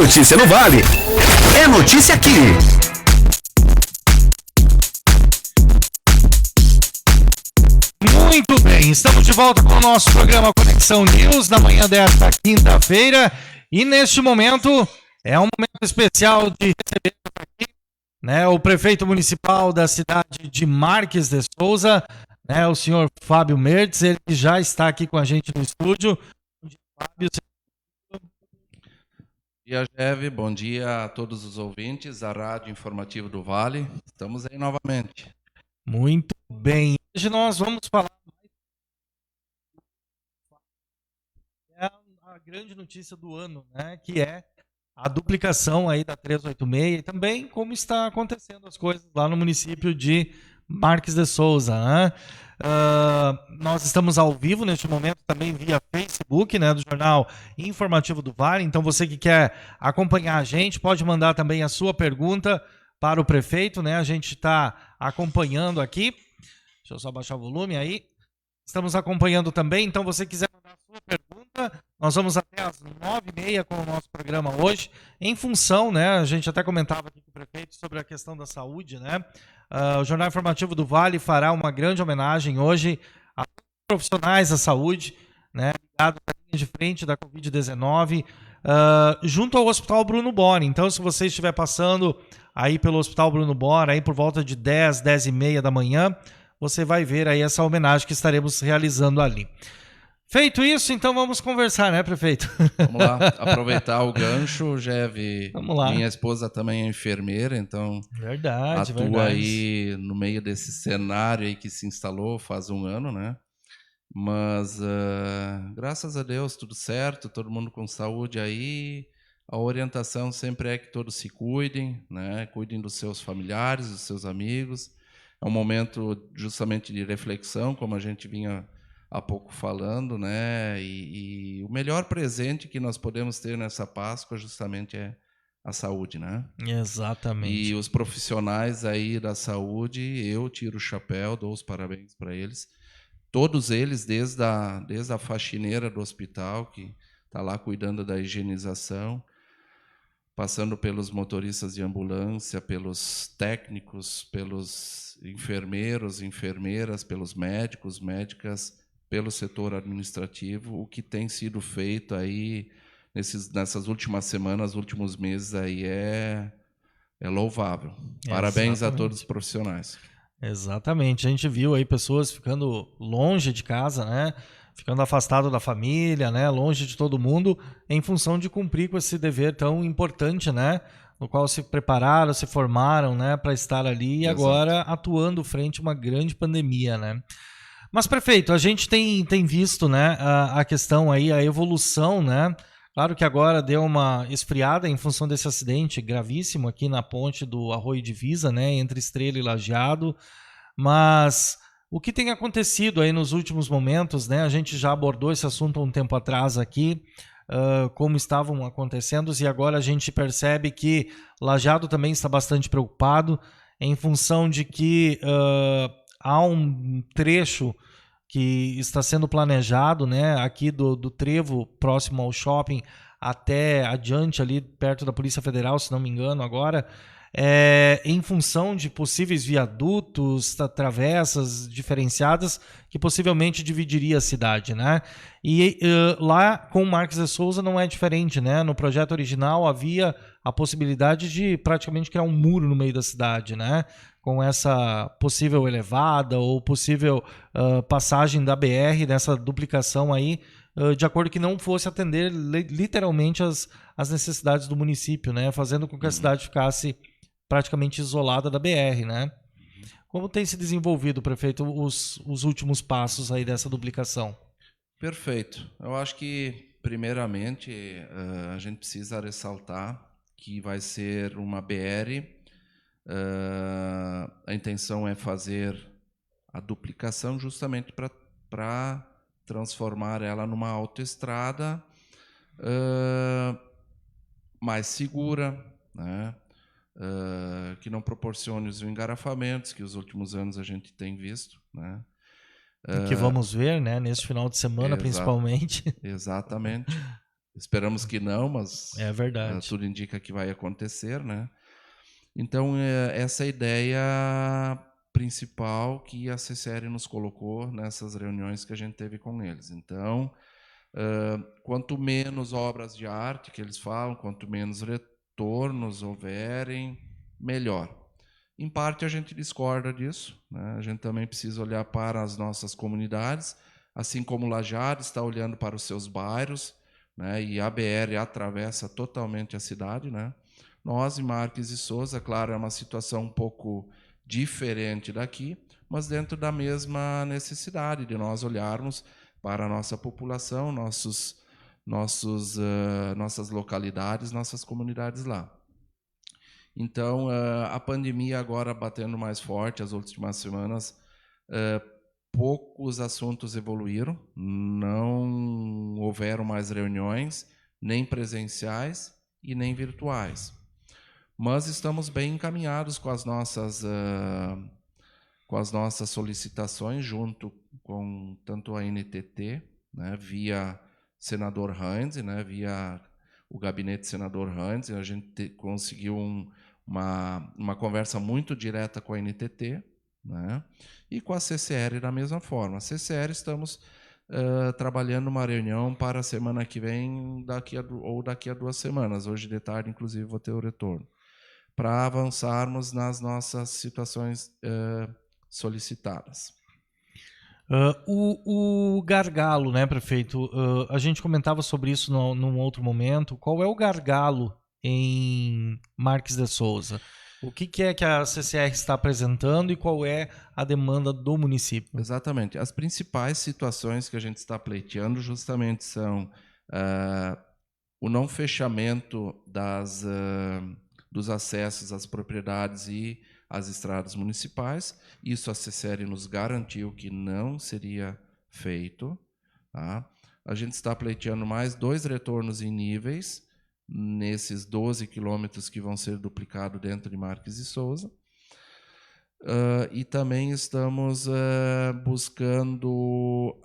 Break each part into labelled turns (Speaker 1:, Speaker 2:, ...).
Speaker 1: notícia no Vale, é notícia aqui.
Speaker 2: Muito bem, estamos de volta com o nosso programa Conexão News na manhã desta quinta-feira e neste momento é um momento especial de receber aqui, né, o prefeito municipal da cidade de Marques de Souza, né, o senhor Fábio Mertz. Ele já está aqui com a gente no estúdio. Fábio,
Speaker 3: Bom dia, Jeve. Bom dia a todos os ouvintes da Rádio Informativo do Vale. Estamos aí novamente.
Speaker 2: Muito bem. Hoje nós vamos falar a grande notícia do ano, né, que é a duplicação aí da 386 e também como está acontecendo as coisas lá no município de Marques de Souza, né? Nós estamos ao vivo neste momento também via Facebook, né, do Jornal Informativo do Vale. Então você que quer acompanhar a gente pode mandar também a sua pergunta para o prefeito, né? A gente está acompanhando aqui. Deixa eu só baixar o volume aí. Estamos acompanhando também, então você quiser mandar a sua pergunta, nós vamos até às 9h30 com o nosso programa hoje, em função, né, a gente até comentava aqui com o prefeito sobre a questão da saúde, né, o Jornal Informativo do Vale fará uma grande homenagem hoje a profissionais da saúde, né, ligados à linha de frente da Covid-19, junto ao Hospital Bruno Bora. Então, se você estiver passando aí pelo Hospital Bruno Bora, aí por volta de 10h30 da manhã, você vai ver aí essa homenagem que estaremos realizando ali. Feito isso, então vamos conversar, né, prefeito?
Speaker 3: Vamos lá, aproveitar o gancho, Jeve.
Speaker 2: Vamos lá.
Speaker 3: Minha esposa também é enfermeira, então
Speaker 2: atua
Speaker 3: aí no meio desse cenário aí que se instalou faz um ano, né? Mas, graças a Deus, tudo certo, todo mundo com saúde aí. A orientação sempre é que todos se cuidem, né? Cuidem dos seus familiares, dos seus amigos. É um momento justamente de reflexão, como a gente vinha há pouco falando, né? E o melhor presente que nós podemos ter nessa Páscoa justamente é a saúde, né?
Speaker 2: Exatamente.
Speaker 3: E os profissionais aí da saúde, eu tiro o chapéu, dou os parabéns para eles. Todos eles, desde a faxineira do hospital, que está lá cuidando da higienização, passando pelos motoristas de ambulância, pelos técnicos, pelos enfermeiros, enfermeiras, pelos médicos, médicas, pelo setor administrativo. O que tem sido feito aí nessas últimas semanas, últimos meses aí é louvável. Parabéns. Exatamente. A todos os profissionais.
Speaker 2: Exatamente. A gente viu aí pessoas ficando longe de casa, né? Ficando afastado da família, né? Longe de todo mundo, em função de cumprir com esse dever tão importante, né? No qual se prepararam, se formaram, né? Para estar ali e agora atuando frente a uma grande pandemia, né? Mas, prefeito, a gente tem visto, né? A questão aí, a evolução, né? Claro que agora deu uma esfriada em função desse acidente gravíssimo aqui na ponte do Arroio Divisa, né? Entre Estrela e Lajeado, mas o que tem acontecido aí nos últimos momentos, né? A gente já abordou esse assunto há um tempo atrás aqui, como estavam acontecendo, e agora a gente percebe que Lajeado também está bastante preocupado em função de que há um trecho que está sendo planejado, né? Aqui do trevo próximo ao shopping até adiante ali perto da Polícia Federal, se não me engano agora, em função de possíveis viadutos, travessas diferenciadas que possivelmente dividiria a cidade, né? E lá com Marques de Souza não é diferente, né? No projeto original havia a possibilidade de praticamente criar um muro no meio da cidade, né? Com essa possível elevada ou possível passagem da BR, dessa duplicação aí, de acordo que não fosse atender literalmente as necessidades do município, né? Fazendo com que a cidade ficasse praticamente isolada da BR, né? Como tem se desenvolvido, prefeito, os últimos passos aí dessa duplicação?
Speaker 3: Perfeito. Eu acho que, primeiramente, a gente precisa ressaltar que vai ser uma BR. A intenção é fazer a duplicação justamente para transformar ela numa autoestrada mais segura, né? Que não proporcione os engarrafamentos que os últimos anos a gente tem visto, né?
Speaker 2: Que vamos ver, né, nesse final de semana, principalmente.
Speaker 3: Exatamente. Esperamos que não, mas
Speaker 2: É verdade.
Speaker 3: tudo indica que vai acontecer, né? Então, essa é a ideia principal que a CCR nos colocou nessas reuniões que a gente teve com eles. Então, quanto menos obras de arte que eles falam, quanto menos retornos houverem, melhor. Em parte, a gente discorda disso, né? A gente também precisa olhar para as nossas comunidades, assim como Lajeado está olhando para os seus bairros, né? E a BR atravessa totalmente a cidade, né? Nós, em Marques e Souza, claro, é uma situação um pouco diferente daqui, mas dentro da mesma necessidade de nós olharmos para a nossa população, nossas localidades, nossas comunidades lá. Então, a pandemia agora batendo mais forte, as últimas semanas, poucos assuntos evoluíram, não houveram mais reuniões, nem presenciais e nem virtuais. Mas estamos bem encaminhados com as nossas solicitações, junto com tanto a NTT, né, via senador Heinz, né, via o gabinete senador Heinz, a gente conseguiu uma conversa muito direta com a NTT, né, e com a CCR da mesma forma. A CCR estamos trabalhando uma reunião para a semana que vem, daqui a 2 semanas. Hoje de tarde, inclusive, vou ter o retorno, para avançarmos nas nossas situações solicitadas.
Speaker 2: O gargalo, né, prefeito? A gente comentava sobre isso num outro momento. Qual é o gargalo em Marques de Souza? O que é que a CCR está apresentando e qual é a demanda do município?
Speaker 3: Exatamente. As principais situações que a gente está pleiteando justamente são o não fechamento dos acessos às propriedades e às estradas municipais. Isso a CCR nos garantiu que não seria feito. Tá? A gente está pleiteando mais 2 retornos em níveis, nesses 12 quilômetros que vão ser duplicados dentro de Marques e Souza. E também estamos buscando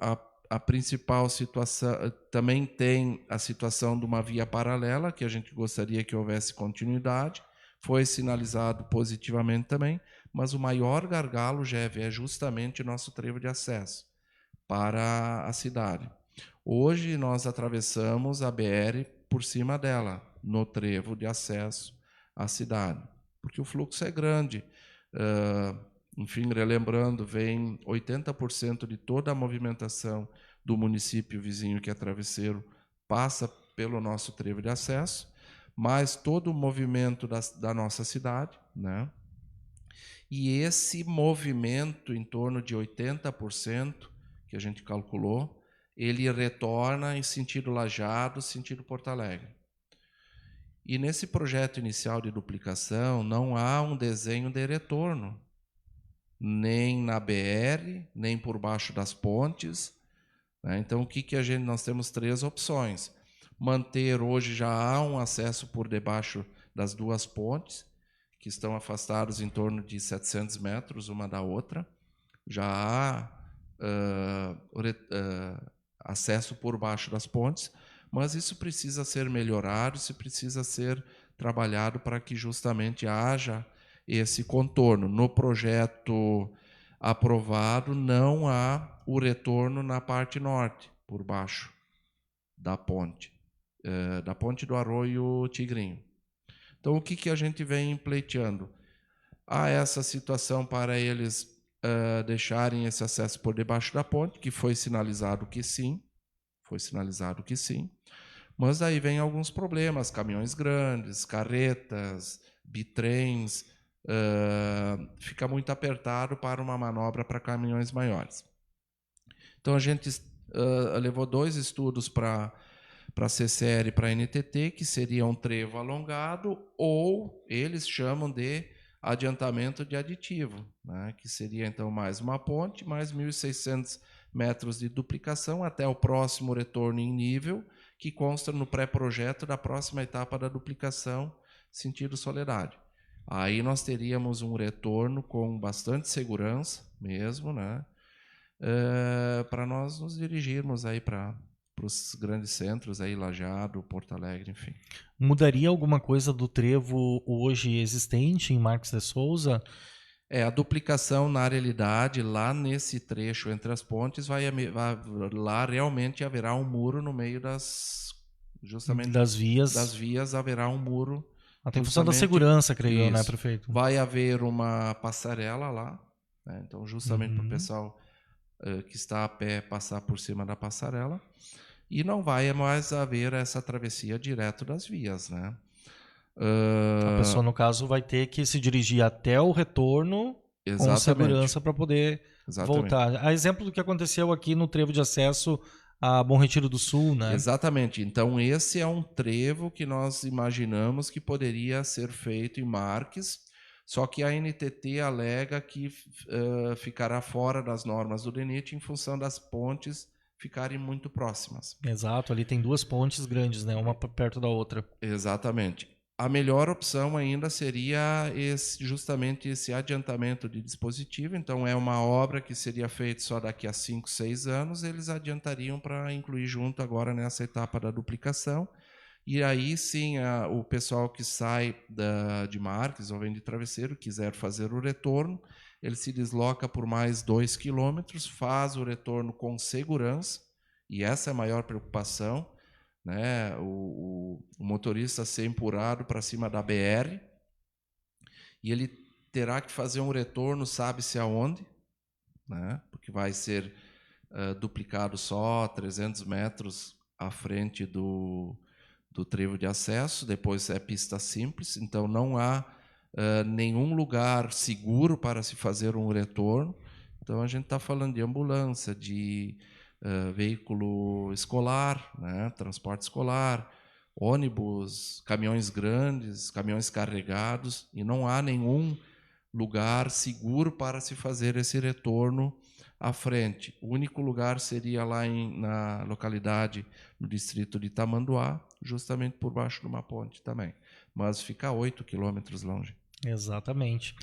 Speaker 3: a principal situação. Também tem a situação de uma via paralela, que a gente gostaria que houvesse continuidade. Foi sinalizado positivamente também, mas o maior gargalo, Jeff, é justamente o nosso trevo de acesso para a cidade. Hoje nós atravessamos a BR por cima dela, no trevo de acesso à cidade, porque o fluxo é grande. Enfim, relembrando, vem 80% de toda a movimentação do município vizinho, que é Travesseiro, passa pelo nosso trevo de acesso, mas todo o movimento da nossa cidade, né? E esse movimento, em torno de 80%, que a gente calculou, ele retorna em sentido Lajeado, sentido Porto Alegre. E nesse projeto inicial de duplicação, não há um desenho de retorno, nem na BR, nem por baixo das pontes, né? Então, o que nós temos 3 opções. Manter, hoje já há um acesso por debaixo das 2 pontes, que estão afastados em torno de 700 metros uma da outra. Já há acesso por baixo das pontes, mas isso precisa ser melhorado, isso precisa ser trabalhado para que justamente haja esse contorno. No projeto aprovado, não há o retorno na parte norte, por baixo da ponte do Arroio Tigrinho. Então, o que a gente vem pleiteando? Há essa situação para eles deixarem esse acesso por debaixo da ponte, que foi sinalizado que sim, mas daí vem alguns problemas, caminhões grandes, carretas, bitrens, fica muito apertado para uma manobra para caminhões maiores. Então, a gente levou 2 estudos para a CCR e para a NTT, que seria um trevo alongado, ou eles chamam de adiantamento de aditivo, né, que seria, então, mais uma ponte, mais 1.600 metros de duplicação até o próximo retorno em nível, que consta no pré-projeto da próxima etapa da duplicação, sentido Soledade. Aí nós teríamos um retorno com bastante segurança mesmo, né, para nós nos dirigirmos aí para os grandes centros, aí, Lajeado, Porto Alegre, enfim.
Speaker 2: Mudaria alguma coisa do trevo hoje existente em Marques de Souza?
Speaker 3: A duplicação na arealidade, lá nesse trecho entre as pontes, lá realmente haverá um muro no meio justamente
Speaker 2: Das vias.
Speaker 3: das vias, haverá um muro.
Speaker 2: Até em função da
Speaker 3: justamente
Speaker 2: segurança, creio eu, né,
Speaker 3: isso.
Speaker 2: prefeito?
Speaker 3: Vai haver uma passarela lá, né? Então, justamente para o
Speaker 2: Uhum.
Speaker 3: pessoal que está a pé passar por cima da passarela. E não vai mais haver essa travessia direto das vias, né?
Speaker 2: A pessoa, no caso, vai ter que se dirigir até o retorno com
Speaker 3: Exatamente.
Speaker 2: segurança para poder
Speaker 3: Exatamente.
Speaker 2: voltar. A exemplo do que aconteceu aqui no trevo de acesso a Bom Retiro do Sul, né?
Speaker 3: Exatamente. Então, esse é um trevo que nós imaginamos que poderia ser feito em Marques, só que a NTT alega que ficará fora das normas do DENIT em função das pontes ficarem muito próximas.
Speaker 2: Exato, ali tem duas pontes grandes, né? Uma perto da outra.
Speaker 3: Exatamente. A melhor opção ainda seria justamente esse adiantamento de dispositivo. Então, é uma obra que seria feita só daqui a 5, 6 anos. Eles adiantariam para incluir junto agora nessa etapa da duplicação. E aí sim, o pessoal que sai de Marques ou vem de Travesseiro, quiser fazer o retorno, ele se desloca por mais 2 quilômetros, faz o retorno com segurança, e essa é a maior preocupação, né? O motorista ser empurrado para cima da BR, e ele terá que fazer um retorno, sabe-se aonde, né? Porque vai ser duplicado só 300 metros à frente do trevo de acesso, depois é pista simples, então não há nenhum lugar seguro para se fazer um retorno. Então a gente está falando de ambulância, de veículo escolar, né, transporte escolar, ônibus, caminhões grandes, caminhões carregados, e não há nenhum lugar seguro para se fazer esse retorno à frente. O único lugar seria lá na localidade, no distrito de Tamanduá, justamente por baixo de uma ponte também. Mas fica 8 quilômetros longe.
Speaker 2: Exatamente.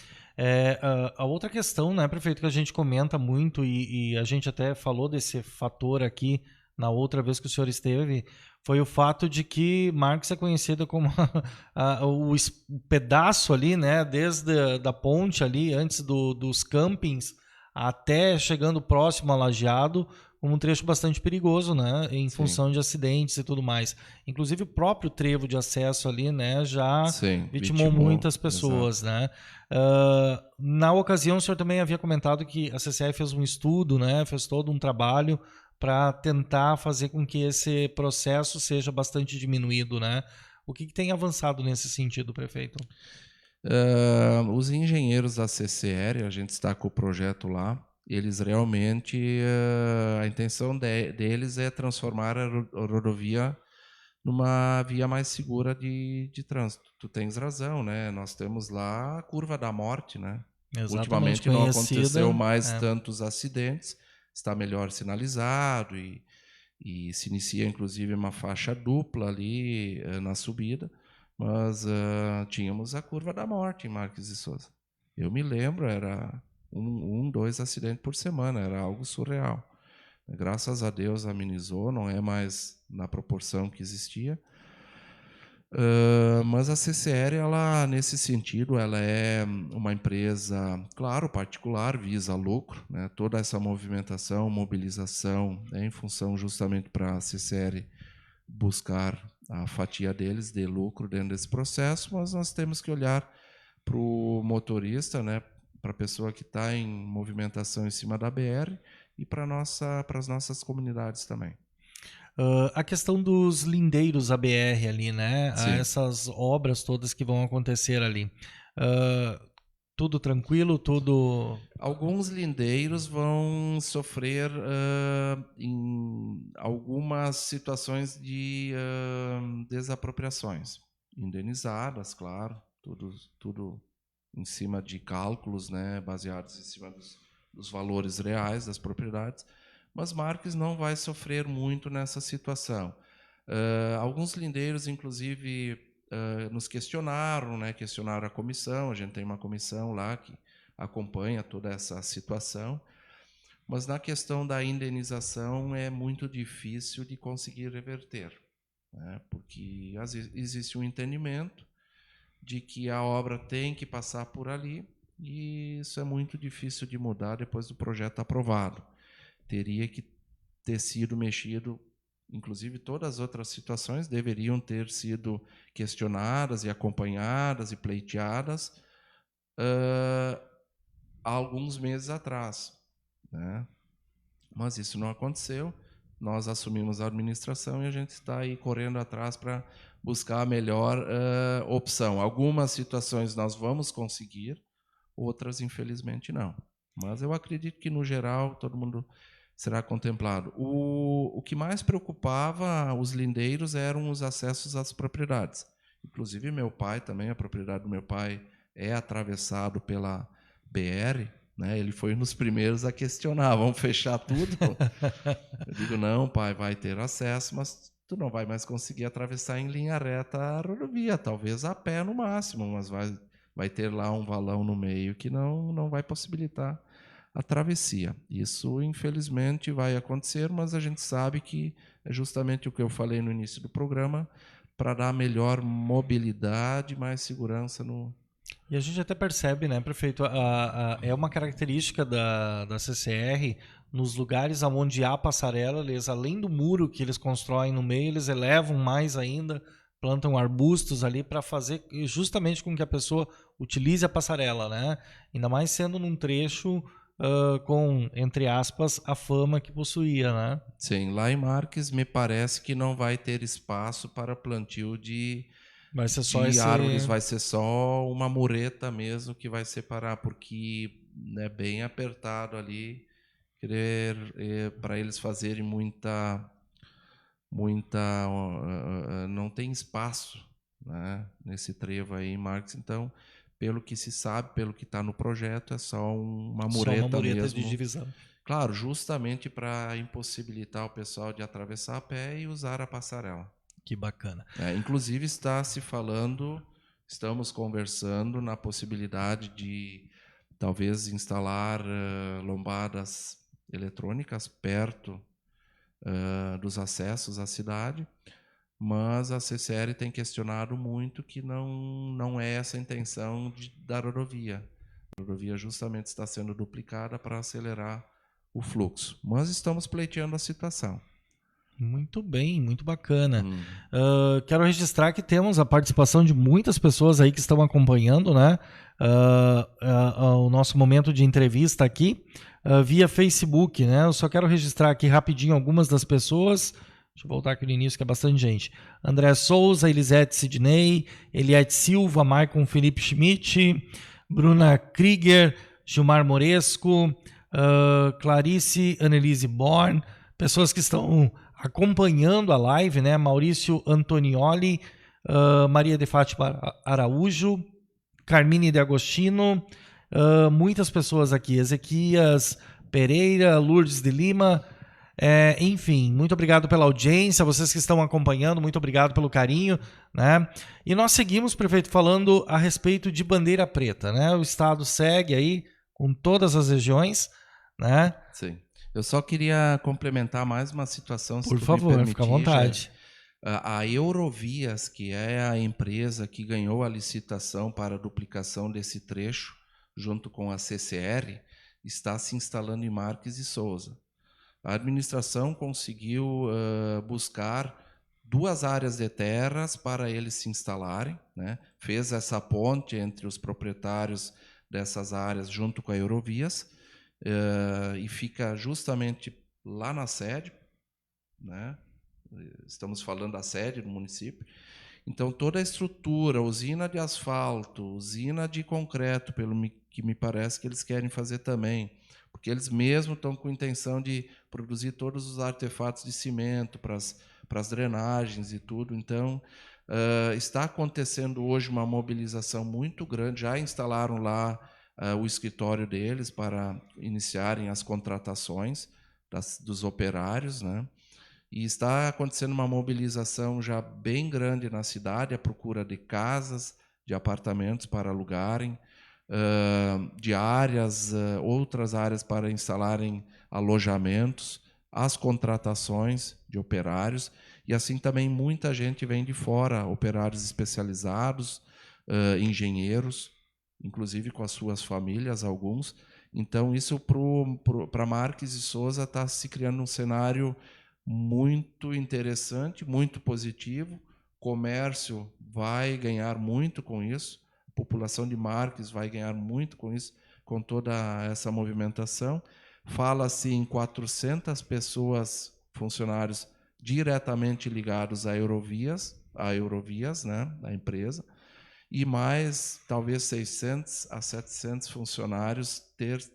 Speaker 2: A outra questão, né, prefeito, que a gente comenta muito e a gente até falou desse fator aqui na outra vez que o senhor esteve, foi o fato de que Marques é conhecida como o pedaço ali, né, desde da ponte ali, antes dos campings, até chegando próximo a Lajeado, um trecho bastante perigoso, né, em
Speaker 3: Sim.
Speaker 2: função de acidentes e tudo mais. Inclusive o próprio trevo de acesso ali, né, já
Speaker 3: Sim,
Speaker 2: vitimou muitas pessoas, né? Na ocasião, o senhor também havia comentado que a CCR fez um estudo, né, fez todo um trabalho para tentar fazer com que esse processo seja bastante diminuído, né? O que tem avançado nesse sentido, prefeito?
Speaker 3: Os engenheiros da CCR, a gente está com o projeto lá, eles realmente, a intenção deles é transformar a rodovia numa via mais segura de trânsito. Tu tens razão, né? Nós temos lá a curva da morte, né?
Speaker 2: Exatamente
Speaker 3: Ultimamente não
Speaker 2: conhecida.
Speaker 3: aconteceu mais tantos acidentes, está melhor sinalizado e se inicia inclusive uma faixa dupla ali na subida, mas tínhamos a curva da morte em Marques de Souza. Eu me lembro, era 2 acidentes por semana, era algo surreal. Graças a Deus amenizou, não é mais na proporção que existia. Mas a CCR, ela, nesse sentido, ela é uma empresa, claro, particular, visa lucro, né? Toda essa movimentação, mobilização é em função justamente para a CCR buscar a fatia deles de lucro dentro desse processo, mas nós temos que olhar para o motorista, né? Para a pessoa que está em movimentação em cima da BR e para as nossas comunidades também.
Speaker 2: A questão dos lindeiros ABR ali, né?
Speaker 3: Sim.
Speaker 2: Essas obras todas que vão acontecer ali. Tudo tranquilo, tudo...
Speaker 3: Alguns lindeiros vão sofrer em algumas situações de desapropriações, indenizadas, claro, tudo em cima de cálculos, né, baseados em cima dos valores reais das propriedades, mas Marques não vai sofrer muito nessa situação. Alguns lindeiros, inclusive, nos questionaram, né, questionaram a comissão, a gente tem uma comissão lá que acompanha toda essa situação. Mas na questão da indenização é muito difícil de conseguir reverter, né? Porque às vezes existe um entendimento de que a obra tem que passar por ali, e isso é muito difícil de mudar depois do projeto aprovado. Teria que ter sido mexido, inclusive todas as outras situações deveriam ter sido questionadas e acompanhadas e pleiteadas há alguns meses atrás, né? Mas isso não aconteceu. Nós assumimos a administração e a gente está aí correndo atrás para buscar a melhor opção. Algumas situações nós vamos conseguir, outras, infelizmente, não. Mas eu acredito que, no geral, todo mundo será contemplado. O que mais preocupava os lindeiros eram os acessos às propriedades. Inclusive, meu pai também, a propriedade do meu pai é atravessado pela BR, né? Ele foi um dos primeiros a questionar, vamos fechar tudo? Eu digo, não, pai, vai ter acesso, mas tu não vai mais conseguir atravessar em linha reta a rodovia, talvez a pé no máximo, mas vai ter lá um valão no meio que não vai possibilitar a travessia. Isso, infelizmente, vai acontecer, mas a gente sabe que é justamente o que eu falei no início do programa, para dar melhor mobilidade, mais segurança no...
Speaker 2: E a gente até percebe, né, prefeito, é uma característica da CCR, nos lugares onde há passarela, eles, além do muro que eles constroem no meio, eles elevam mais ainda, plantam arbustos ali para fazer justamente com que a pessoa utilize a passarela, né? Ainda mais sendo num trecho com, entre aspas, a fama que possuía, né?
Speaker 3: Sim, lá em Marques me parece que não vai ter espaço para plantio
Speaker 2: Vai ser só
Speaker 3: de
Speaker 2: esse...
Speaker 3: árvores, vai ser só uma mureta mesmo que vai separar, porque é bem apertado ali, para eles fazerem não tem espaço, né, nesse trevo aí em Marques. Então, pelo que se sabe, pelo que está no projeto, é só uma
Speaker 2: Só uma
Speaker 3: mureta
Speaker 2: mureta
Speaker 3: mesmo.
Speaker 2: de divisão.
Speaker 3: Claro, justamente para impossibilitar o pessoal de atravessar a pé e usar a passarela.
Speaker 2: Que bacana.
Speaker 3: Inclusive está se falando, estamos conversando na possibilidade de talvez instalar lombadas eletrônicas perto dos acessos à cidade, mas a CCR tem questionado muito que não é essa a intenção da rodovia. A rodovia justamente está sendo duplicada para acelerar o fluxo, mas estamos pleiteando a situação.
Speaker 2: Muito bem, muito bacana. Quero registrar que temos a participação de muitas pessoas aí que estão acompanhando, né? O nosso momento de entrevista aqui via Facebook, né? Eu só quero registrar aqui rapidinho algumas das pessoas. Deixa eu voltar aqui no início, que é bastante gente. André Souza, Elisete Sidney, Eliette Silva, Maicon Felipe Schmidt, Bruna Krieger, Gilmar Moresco, Clarice Annelise Born, pessoas que estão acompanhando a live, né? Maurício Antonioli, Maria de Fátima Araújo, Carmine de Agostino, muitas pessoas aqui, Ezequias Pereira, Lourdes de Lima, enfim, muito obrigado pela audiência, vocês que estão acompanhando, muito obrigado pelo carinho, né? E nós seguimos, prefeito, falando a respeito de bandeira preta, né? O estado segue aí com todas as regiões, né?
Speaker 3: Sim. Eu só queria complementar mais uma situação, se
Speaker 2: Por
Speaker 3: tu
Speaker 2: favor,
Speaker 3: me permitir,
Speaker 2: fica à vontade.
Speaker 3: A Eurovias, que é a empresa que ganhou a licitação para a duplicação desse trecho, junto com a CCR, está se instalando em Marques e Souza. A administração conseguiu buscar 2 áreas de terras para eles se instalarem, né? Fez essa ponte entre os proprietários dessas áreas junto com a Eurovias, e fica justamente lá na sede, né? Estamos falando da sede do município. Então, toda a estrutura, usina de asfalto, usina de concreto, pelo que me parece que eles querem fazer também, porque eles mesmos estão com intenção de produzir todos os artefatos de cimento para as drenagens e tudo. Então, está acontecendo hoje uma mobilização muito grande, já instalaram lá o escritório deles para iniciarem as contratações dos operários, né? E está acontecendo uma mobilização já bem grande na cidade, à procura de casas, de apartamentos para alugarem. de áreas, outras áreas para instalarem alojamentos, as contratações de operários, e assim também muita gente vem de fora, operários especializados, engenheiros, inclusive com as suas famílias, alguns. Então, isso para Marques e Souza está se criando um cenário muito interessante, muito positivo. Comércio vai ganhar muito com isso, a população de Marques vai ganhar muito com isso, com toda essa movimentação. Fala-se em 400 pessoas, funcionários diretamente ligados a Eurovias, né, a empresa, e mais talvez 600 a 700 funcionários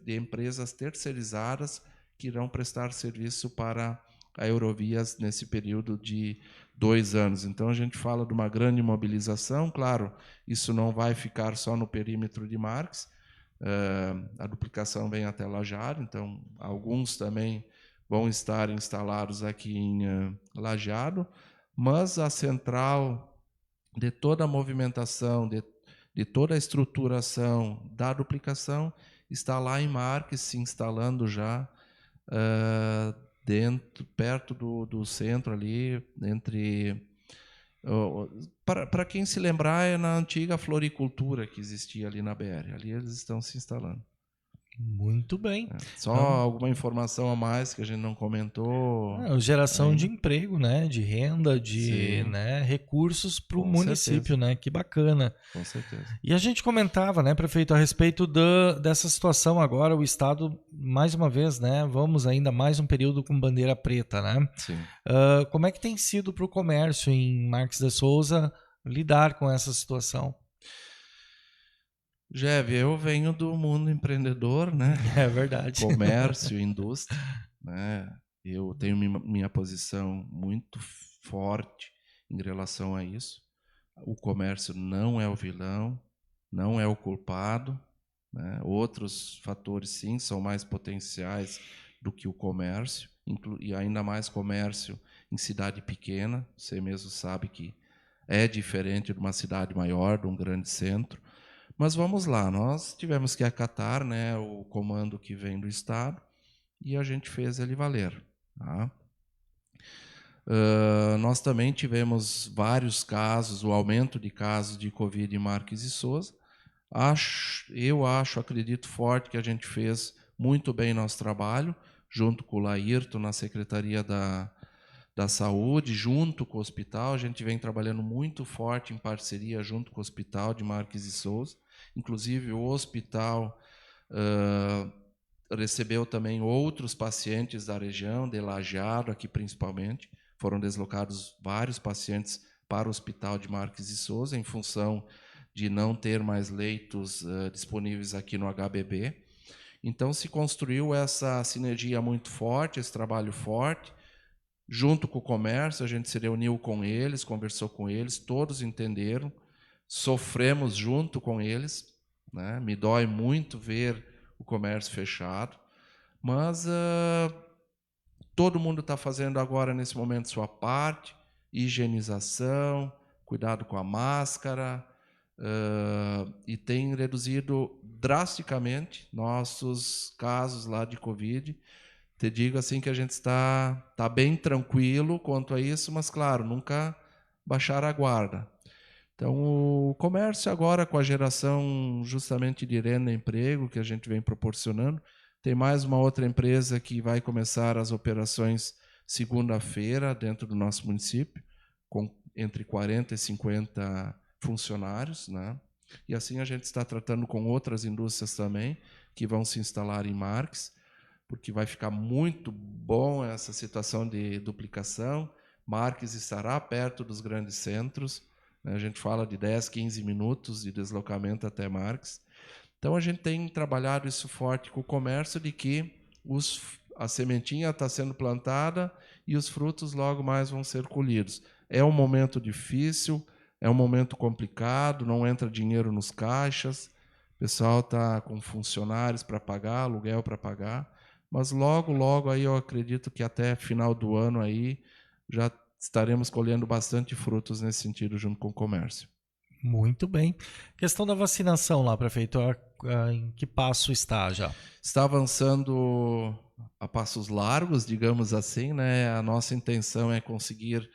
Speaker 3: de empresas terceirizadas que irão prestar serviço para a Eurovias nesse período de 2 anos. Então, a gente fala de uma grande mobilização. Claro, isso não vai ficar só no perímetro de Marques, a duplicação vem até Lajeado, então alguns também vão estar instalados aqui em Lajeado, mas a central de toda a movimentação, de toda a estruturação da duplicação está lá em Marques, se instalando já perto do centro ali, entre... Para quem se lembrar, é na antiga floricultura que existia ali na BR. Ali eles estão se instalando.
Speaker 2: Muito bem.
Speaker 3: Só
Speaker 2: Então,
Speaker 3: alguma informação a mais que a gente não comentou.
Speaker 2: geração de
Speaker 3: ainda.
Speaker 2: emprego, né? De renda, de
Speaker 3: Sim.
Speaker 2: né? recursos para o
Speaker 3: Com
Speaker 2: município,
Speaker 3: certeza.
Speaker 2: né? Que bacana.
Speaker 3: Com certeza.
Speaker 2: E a gente comentava, né, prefeito, a respeito dessa situação agora, o Estado, mais uma vez, né, vamos ainda mais um período com bandeira preta, né?
Speaker 3: Sim.
Speaker 2: Como é que tem sido para o comércio em Marques de Souza lidar com essa situação?
Speaker 3: Jeve, eu venho do mundo empreendedor, né?
Speaker 2: É verdade.
Speaker 3: Comércio, indústria, né? Eu tenho minha posição muito forte em relação a isso. O comércio não é o vilão, não é o culpado, né? Outros fatores, sim, são mais potenciais do que o comércio, e ainda mais comércio em cidade pequena. Você mesmo sabe que é diferente de uma cidade maior, de um grande centro. Mas vamos lá, nós tivemos que acatar, né, o comando que vem do Estado e a gente fez ele valer. Tá? Nós também tivemos vários casos, o aumento de casos de Covid em Marques e Souza. Acredito forte que a gente fez muito bem nosso trabalho, junto com o Laírton na Secretaria da Saúde, junto com o hospital. A gente vem trabalhando muito forte em parceria junto com o Hospital de Marques e Souza. Inclusive, o hospital recebeu também outros pacientes da região, de Lajeado, aqui principalmente. Foram deslocados vários pacientes para o Hospital de Marques e Souza, em função de não ter mais leitos disponíveis aqui no HBB. Então, se construiu essa sinergia muito forte, esse trabalho forte. Junto com o comércio, a gente se reuniu com eles, conversou com eles, todos entenderam, sofremos junto com eles, né? Me dói muito ver o comércio fechado, mas todo mundo está fazendo agora, nesse momento, sua parte, higienização, cuidado com a máscara, e tem reduzido drasticamente nossos casos lá de Covid. Te digo assim que a gente está bem tranquilo quanto a isso, mas, claro, nunca baixar a guarda. Então, o comércio agora, com a geração justamente de renda e emprego que a gente vem proporcionando, tem mais uma outra empresa que vai começar as operações segunda-feira dentro do nosso município, com entre 40 e 50 funcionários, né? E assim a gente está tratando com outras indústrias também, que vão se instalar em Marques, porque vai ficar muito bom essa situação de duplicação. Marques estará perto dos grandes centros, né? A gente fala de 10, 15 minutos de deslocamento até Marques. Então, a gente tem trabalhado isso forte com o comércio, de que a sementinha está sendo plantada e os frutos logo mais vão ser colhidos. É um momento difícil, é um momento complicado, não entra dinheiro nos caixas, o pessoal está com funcionários para pagar, aluguel para pagar, mas logo, logo aí eu acredito que até final do ano aí já estaremos colhendo bastante frutos nesse sentido junto com o comércio.
Speaker 2: Muito bem. Questão da vacinação lá, prefeito, em que passo está já?
Speaker 3: Está avançando a passos largos, digamos assim, né? A nossa intenção é conseguir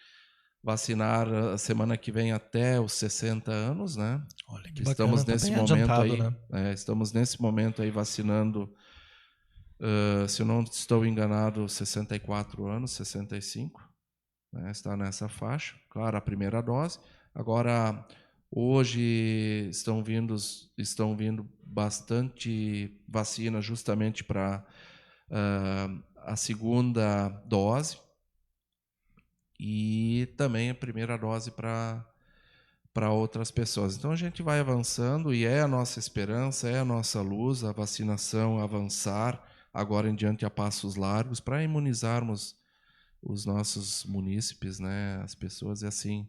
Speaker 3: vacinar a semana que vem até os 60 anos, né?
Speaker 2: Olha que
Speaker 3: Estamos
Speaker 2: bacana, tá
Speaker 3: nesse
Speaker 2: bem
Speaker 3: momento
Speaker 2: adiantado,
Speaker 3: aí,
Speaker 2: né?
Speaker 3: estamos nesse momento aí vacinando, se eu não estou enganado, 64 anos, 65, né? Está nessa faixa. Claro, a primeira dose. Agora, hoje estão vindo bastante vacina justamente para a segunda dose e também a primeira dose para outras pessoas. Então a gente vai avançando e é a nossa esperança, é a nossa luz, a vacinação avançar agora em diante a passos largos para imunizarmos os nossos munícipes, né, as pessoas e assim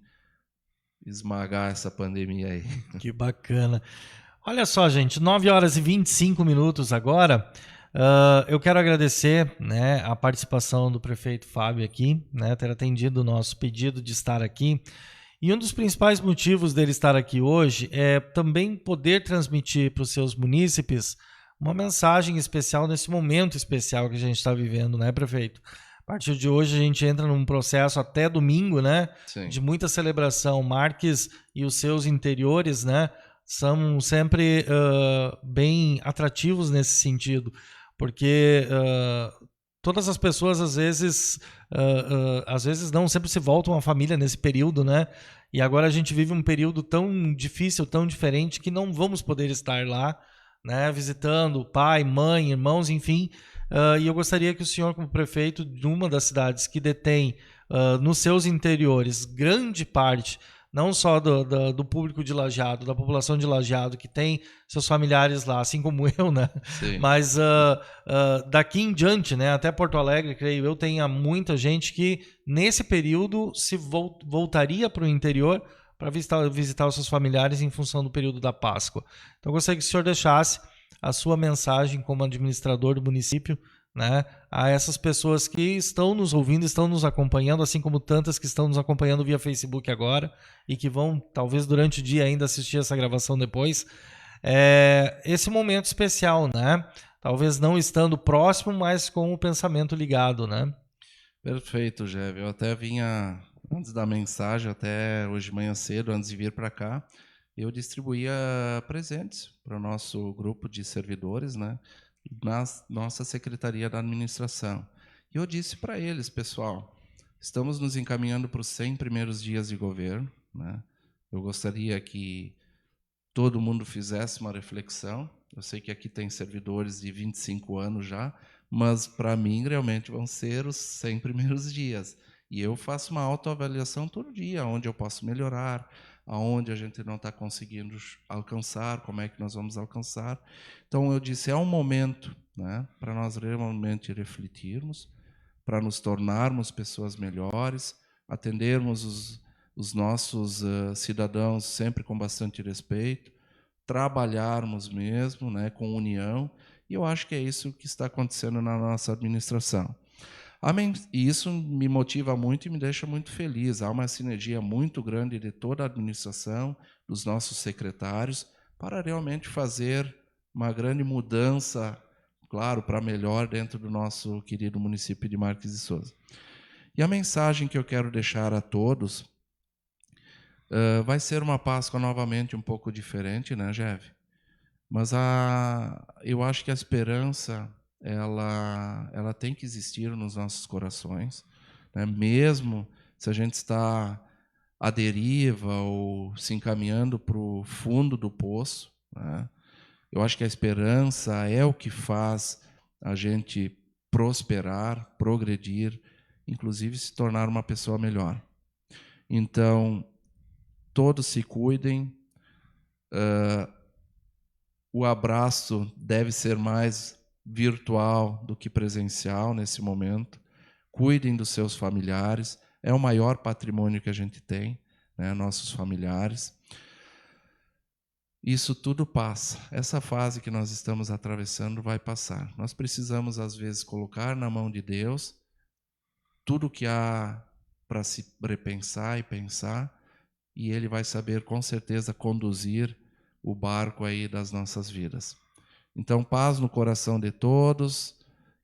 Speaker 3: esmagar essa pandemia aí.
Speaker 2: Que bacana. Olha só, gente, 9 horas e 25 minutos agora. Eu quero agradecer, né, a participação do prefeito Fábio aqui, né, ter atendido o nosso pedido de estar aqui. E um dos principais motivos dele estar aqui hoje é também poder transmitir para os seus munícipes uma mensagem especial nesse momento especial que a gente está vivendo, né, prefeito? A partir de hoje a gente entra num processo até domingo, né,
Speaker 3: Sim.
Speaker 2: de muita celebração. Marques e os seus interiores, né, são sempre bem atrativos nesse sentido, porque todas as pessoas às vezes não sempre se voltam à família nesse período, né? E agora a gente vive um período tão difícil, tão diferente, que não vamos poder estar lá, né? Visitando pai, mãe, irmãos, enfim. E eu gostaria que o senhor, como prefeito de uma das cidades que detém nos seus interiores grande parte não só do público de Lajeado, da população de Lajeado, que tem seus familiares lá, assim como eu, né?
Speaker 3: Sim.
Speaker 2: Mas daqui em diante, né, até Porto Alegre, creio eu, tenha muita gente que nesse período se voltaria para o interior para visitar os seus familiares em função do período da Páscoa. Então, eu gostaria que o senhor deixasse a sua mensagem como administrador do município, né, a essas pessoas que estão nos ouvindo, estão nos acompanhando, assim como tantas que estão nos acompanhando via Facebook agora e que vão, talvez durante o dia ainda assistir essa gravação depois. Esse momento especial, né? Talvez não estando próximo, mas com o pensamento ligado, né?
Speaker 3: Perfeito, Jev. Eu até vinha, antes da mensagem, até hoje de manhã cedo, antes de vir para cá, eu distribuía presentes para o nosso grupo de servidores, né, na nossa Secretaria da Administração. E eu disse para eles, pessoal, estamos nos encaminhando para os 100 primeiros dias de governo, né? Eu gostaria que todo mundo fizesse uma reflexão. Eu sei que aqui tem servidores de 25 anos já, mas para mim realmente vão ser os 100 primeiros dias. E eu faço uma autoavaliação todo dia, onde eu posso melhorar, aonde a gente não está conseguindo alcançar, como é que nós vamos alcançar. Então eu disse, é um momento, né, para nós realmente refletirmos, para nos tornarmos pessoas melhores, atendermos os nossos cidadãos sempre com bastante respeito, trabalharmos mesmo, né, com união, e eu acho que é isso que está acontecendo na nossa administração. E isso me motiva muito e me deixa muito feliz. Há uma sinergia muito grande de toda a administração, dos nossos secretários, para realmente fazer uma grande mudança, claro, para melhor dentro do nosso querido município de Marques de Souza. E a mensagem que eu quero deixar a todos vai ser uma Páscoa novamente um pouco diferente, né, Jeff? Mas eu acho que a esperança ela tem que existir nos nossos corações, né? Mesmo se a gente está à deriva ou se encaminhando para o fundo do poço, né? Eu acho que a esperança é o que faz a gente prosperar, progredir, inclusive se tornar uma pessoa melhor. Então, todos se cuidem. O abraço deve ser mais virtual do que presencial nesse momento. Cuidem dos seus familiares. É o maior patrimônio que a gente tem, né? Nossos familiares. Isso tudo passa. Essa fase que nós estamos atravessando vai passar. Nós precisamos, às vezes, colocar na mão de Deus tudo que há para se repensar e pensar, e ele vai saber, com certeza, conduzir o barco aí das nossas vidas. Então, paz no coração de todos,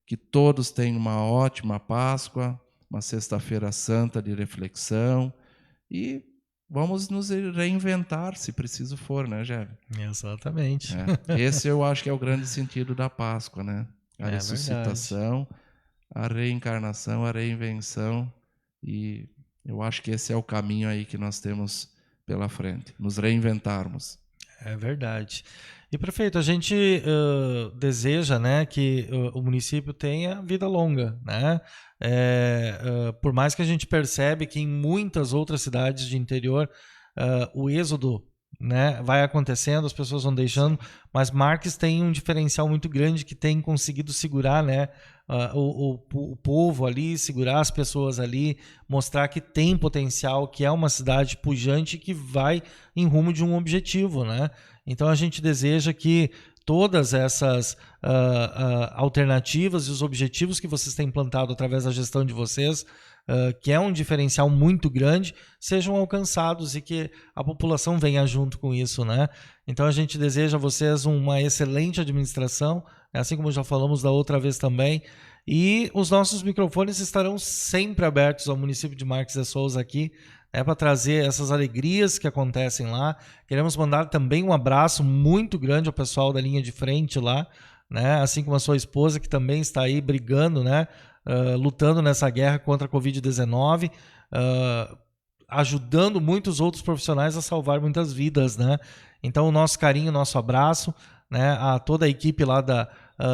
Speaker 3: que todos tenham uma ótima Páscoa, uma sexta-feira santa de reflexão, e vamos nos reinventar, se preciso for, né, Geve?
Speaker 2: Exatamente.
Speaker 3: Esse eu acho que é o grande sentido da Páscoa, né? A ressuscitação, a reencarnação, a reinvenção, e eu acho que esse é o caminho aí que nós temos pela frente, nos reinventarmos.
Speaker 2: É verdade. E, prefeito, a gente deseja, né, que o município tenha vida longa, né? Por mais que a gente percebe que em muitas outras cidades de interior o êxodo, né, vai acontecendo, as pessoas vão deixando, mas Marques tem um diferencial muito grande que tem conseguido segurar, né, o povo ali, segurar as pessoas ali, mostrar que tem potencial, que é uma cidade pujante que vai em rumo de um objetivo, né? Então a gente deseja que todas essas alternativas e os objetivos que vocês têm implantado através da gestão de vocês, que é um diferencial muito grande, sejam alcançados e que a população venha junto com isso, né? Então a gente deseja a vocês uma excelente administração, assim como já falamos da outra vez também, e os nossos microfones estarão sempre abertos ao município de Marques de Souza aqui, para trazer essas alegrias que acontecem lá. Queremos mandar também um abraço muito grande ao pessoal da linha de frente lá, né? Assim como a sua esposa, que também está aí brigando, né? Lutando nessa guerra contra a Covid-19, ajudando muitos outros profissionais a salvar muitas vidas, né? Então, o nosso carinho, o nosso abraço, né, a toda a equipe lá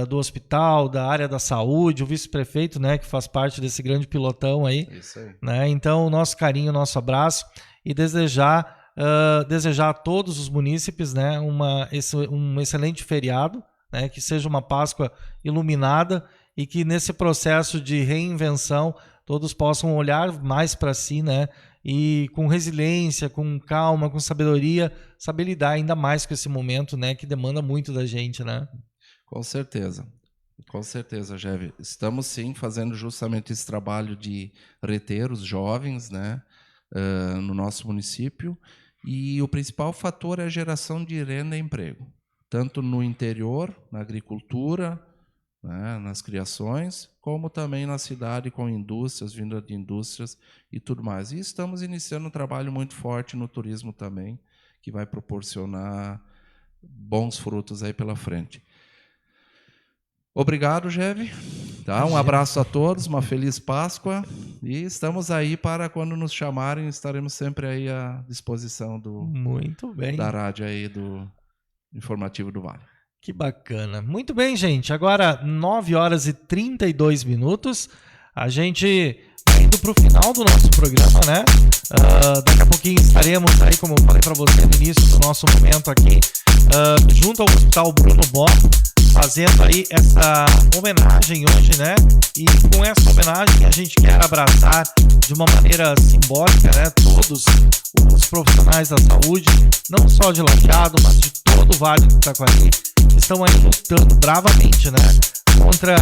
Speaker 2: do hospital, da área da saúde, o vice-prefeito, né, que faz parte desse grande pilotão aí.
Speaker 3: Isso aí.
Speaker 2: Né? Então, o nosso carinho, o nosso abraço, e desejar a todos os munícipes, né, um excelente feriado, né, que seja uma Páscoa iluminada e que nesse processo de reinvenção todos possam olhar mais para si, né, e com resiliência, com calma, com sabedoria, saber lidar ainda mais com esse momento, né, que demanda muito da gente, né?
Speaker 3: Com certeza, Geve. Estamos sim fazendo justamente esse trabalho de reter os jovens, né, no nosso município, e o principal fator é a geração de renda e emprego, tanto no interior, na agricultura, né, nas criações, como também na cidade com indústrias, vinda de indústrias e tudo mais. E estamos iniciando um trabalho muito forte no turismo também, que vai proporcionar bons frutos aí pela frente. Obrigado, Geve. Tá? Um abraço a todos, uma feliz Páscoa, e estamos aí para quando nos chamarem, estaremos sempre aí à disposição
Speaker 2: Muito bem.
Speaker 3: Da rádio aí do Informativo do Vale.
Speaker 2: Que bacana. Muito bem, gente. Agora, 9h32. A gente indo para o final do nosso programa, né? Daqui a pouquinho estaremos aí, como eu falei para você no início do nosso momento aqui, junto ao Hospital Bruno Boff, fazendo aí essa homenagem hoje, né? E com essa homenagem a gente quer abraçar de uma maneira simbólica, né, todos os profissionais da saúde, não só de Lajeado, mas de todo o Vale do Taquari, que estão aí lutando bravamente, né, contra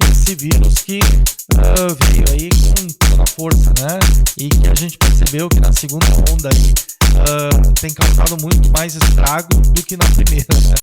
Speaker 2: esse vírus que veio aí com toda a força, né? E que a gente percebeu que na segunda onda aí tem causado muito mais estrago do que na primeira, né?